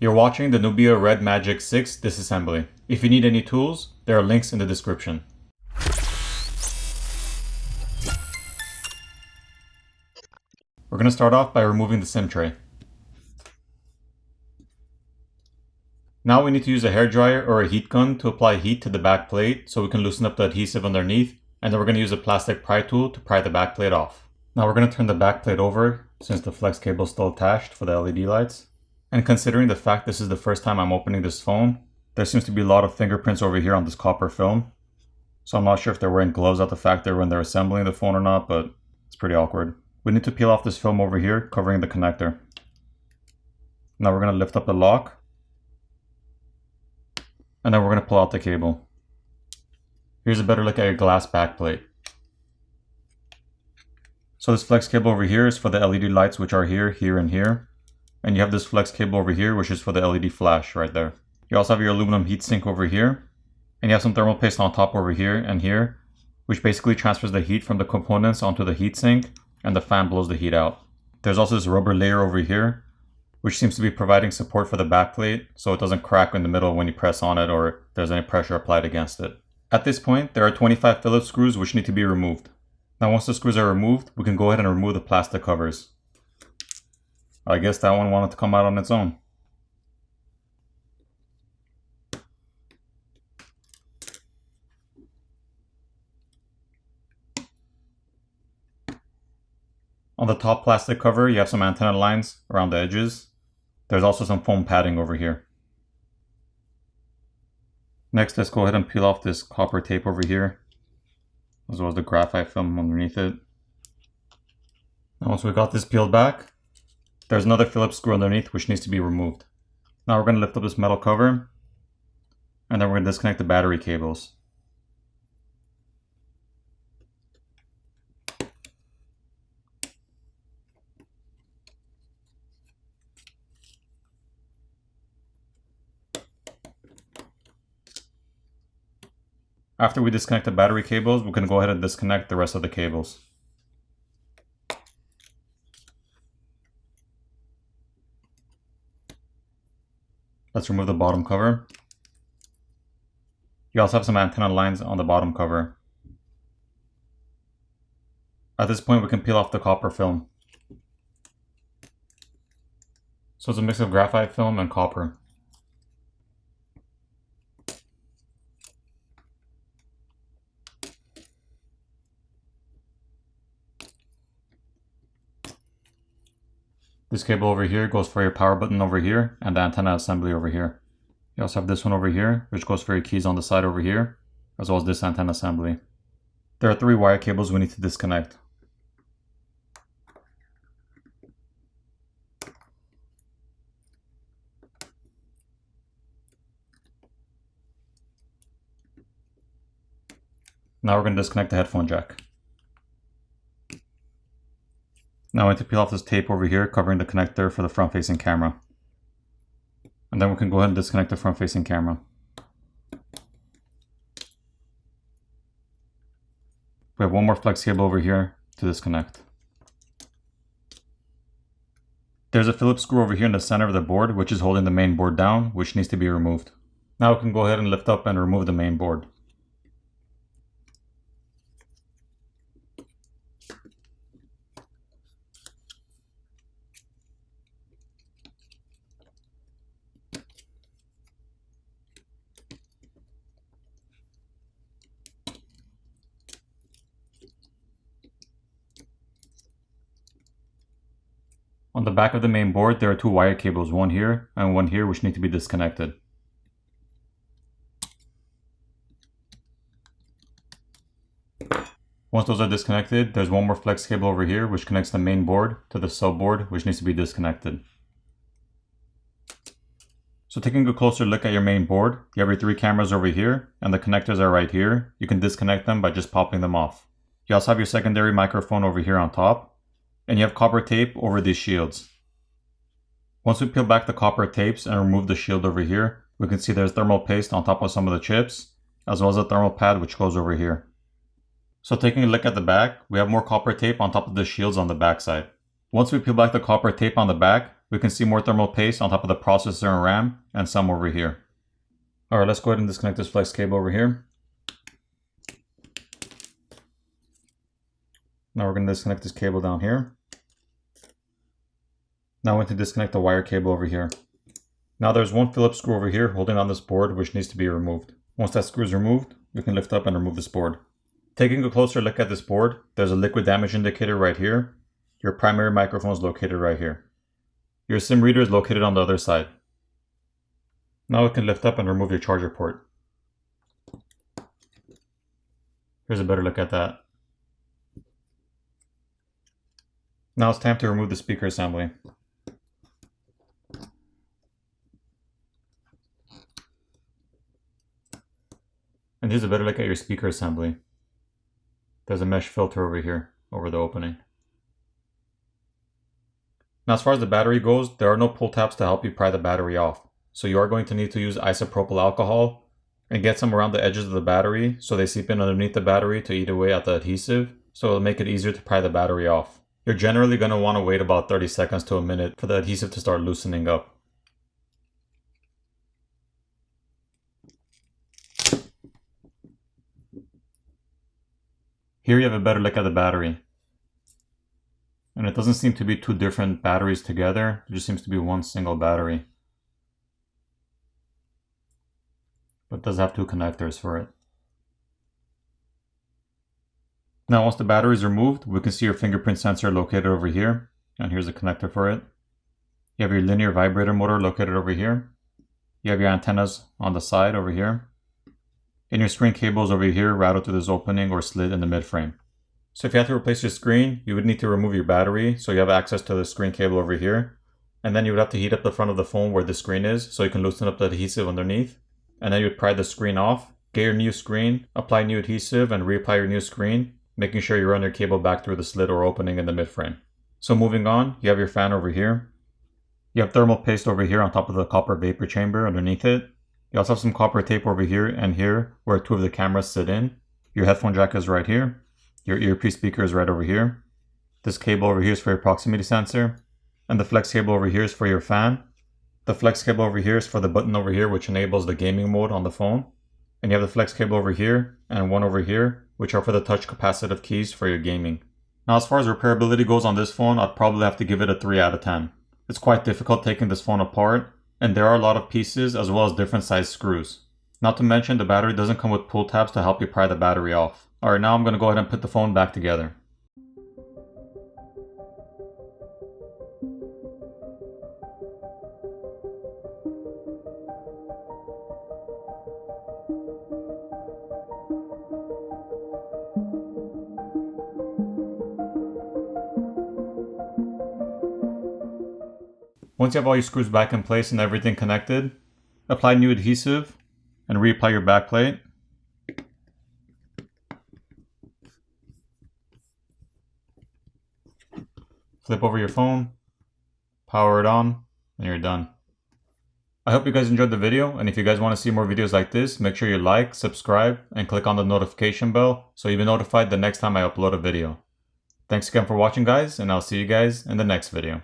You're watching the Nubia Redmagic 6 disassembly. If you need any tools, there are links in the description. We're going to start off by removing the sim tray. Now we need to use a hairdryer or a heat gun to apply heat to the back plate so we can loosen up the adhesive underneath, and then we're going to use a plastic pry tool to pry the back plate off. Now we're going to turn the back plate over since the flex cable is still attached for the LED lights. And considering the fact this is the first time I'm opening this phone, there seems to be a lot of fingerprints over here on this copper film. So I'm not sure if they're wearing gloves at the factory when they're assembling the phone or not, but it's pretty awkward. We need to peel off this film over here, covering the connector. Now we're going to lift up the lock. And then we're going to pull out the cable. Here's a better look at your glass backplate. So this flex cable over here is for the LED lights, which are here, here, and here. And you have this flex cable over here, which is for the LED flash right there. You also have your aluminum heatsink over here. And you have some thermal paste on top over here and here, which basically transfers the heat from the components onto the heatsink, and the fan blows the heat out. There's also this rubber layer over here, which seems to be providing support for the backplate so it doesn't crack in the middle when you press on it or there's any pressure applied against it. At this point, there are 25 Phillips screws which need to be removed. Now once the screws are removed, we can go ahead and remove the plastic covers. I guess that one wanted to come out on its own. On the top plastic cover, you have some antenna lines around the edges. There's also some foam padding over here. Next, let's go ahead and peel off this copper tape over here, as well as the graphite film underneath it. Now once we got this peeled back, there's another Phillips screw underneath which needs to be removed. Now we're going to lift up this metal cover, and then we're going to disconnect the battery cables. After we disconnect the battery cables, we can go ahead and disconnect the rest of the cables. Let's remove the bottom cover. You also have some antenna lines on the bottom cover. At this point, we can peel off the copper film. So it's a mix of graphite film and copper. This cable over here goes for your power button over here and the antenna assembly over here. You also have this one over here, which goes for your keys on the side over here, as well as this antenna assembly. There are 3 wire cables we need to disconnect. Now we're going to disconnect the headphone jack. Now I need to peel off this tape over here covering the connector for the front-facing camera. And then we can go ahead and disconnect the front-facing camera. We have one more flex cable over here to disconnect. There's a Phillips screw over here in the center of the board which is holding the main board down, which needs to be removed. Now we can go ahead and lift up and remove the main board. On the back of the main board, there are 2 wire cables, one here and one here, which need to be disconnected. Once those are disconnected, there's one more flex cable over here, which connects the main board to the subboard, which needs to be disconnected. So taking a closer look at your main board, you have your 3 cameras over here, and the connectors are right here. You can disconnect them by just popping them off. You also have your secondary microphone over here on top. And you have copper tape over these shields. Once we peel back the copper tapes and remove the shield over here, we can see there's thermal paste on top of some of the chips, as well as a thermal pad which goes over here. So taking a look at the back, we have more copper tape on top of the shields on the back side. Once we peel back the copper tape on the back, we can see more thermal paste on top of the processor and RAM, and some over here. Alright, let's go ahead and disconnect this flex cable over here. Now we're going to disconnect this cable down here. Now we're going to disconnect the wire cable over here. Now there's one Phillips screw over here holding on this board which needs to be removed. Once that screw is removed, we can lift up and remove this board. Taking a closer look at this board, there's a liquid damage indicator right here. Your primary microphone is located right here. Your SIM reader is located on the other side. Now we can lift up and remove your charger port. Here's a better look at that. Now it's time to remove the speaker assembly. And here's a better look at your speaker assembly. There's a mesh filter over here, over the opening. Now as far as the battery goes, there are no pull tabs to help you pry the battery off. So you are going to need to use isopropyl alcohol and get some around the edges of the battery so they seep in underneath the battery to eat away at the adhesive, so it'll make it easier to pry the battery off. You're generally going to want to wait about 30 seconds to a minute for the adhesive to start loosening up. Here you have a better look at the battery. And it doesn't seem to be two different batteries together, it just seems to be one single battery. But it does have two connectors for it. Now once the battery is removed, we can see your fingerprint sensor located over here. And here's a connector for it. You have your linear vibrator motor located over here. You have your antennas on the side over here. And your screen cables over here routed through this opening or slit in the midframe. So if you have to replace your screen, you would need to remove your battery so you have access to the screen cable over here. And then you would have to heat up the front of the phone where the screen is so you can loosen up the adhesive underneath. And then you would pry the screen off, get your new screen, apply new adhesive and reapply your new screen, making sure you run your cable back through the slit or opening in the midframe. So moving on, you have your fan over here. You have thermal paste over here on top of the copper vapor chamber underneath it. You also have some copper tape over here and here where two of the cameras sit in. Your headphone jack is right here. Your earpiece speaker is right over here. This cable over here is for your proximity sensor. And the flex cable over here is for your fan. The flex cable over here is for the button over here which enables the gaming mode on the phone. And you have the flex cable over here and one over here which are for the touch capacitive keys for your gaming. Now as far as repairability goes on this phone, I'd probably have to give it a 3 out of 10. It's quite difficult taking this phone apart. And there are a lot of pieces as well as different size screws. Not to mention the battery doesn't come with pull tabs to help you pry the battery off. Alright, now I'm going to go ahead and put the phone back together. Once you have all your screws back in place and everything connected, apply new adhesive and reapply your backplate. Flip over your phone, power it on, and you're done. I hope you guys enjoyed the video, and if you guys want to see more videos like this, make sure you like, subscribe, and click on the notification bell so you'll be notified the next time I upload a video. Thanks again for watching guys, and I'll see you guys in the next video.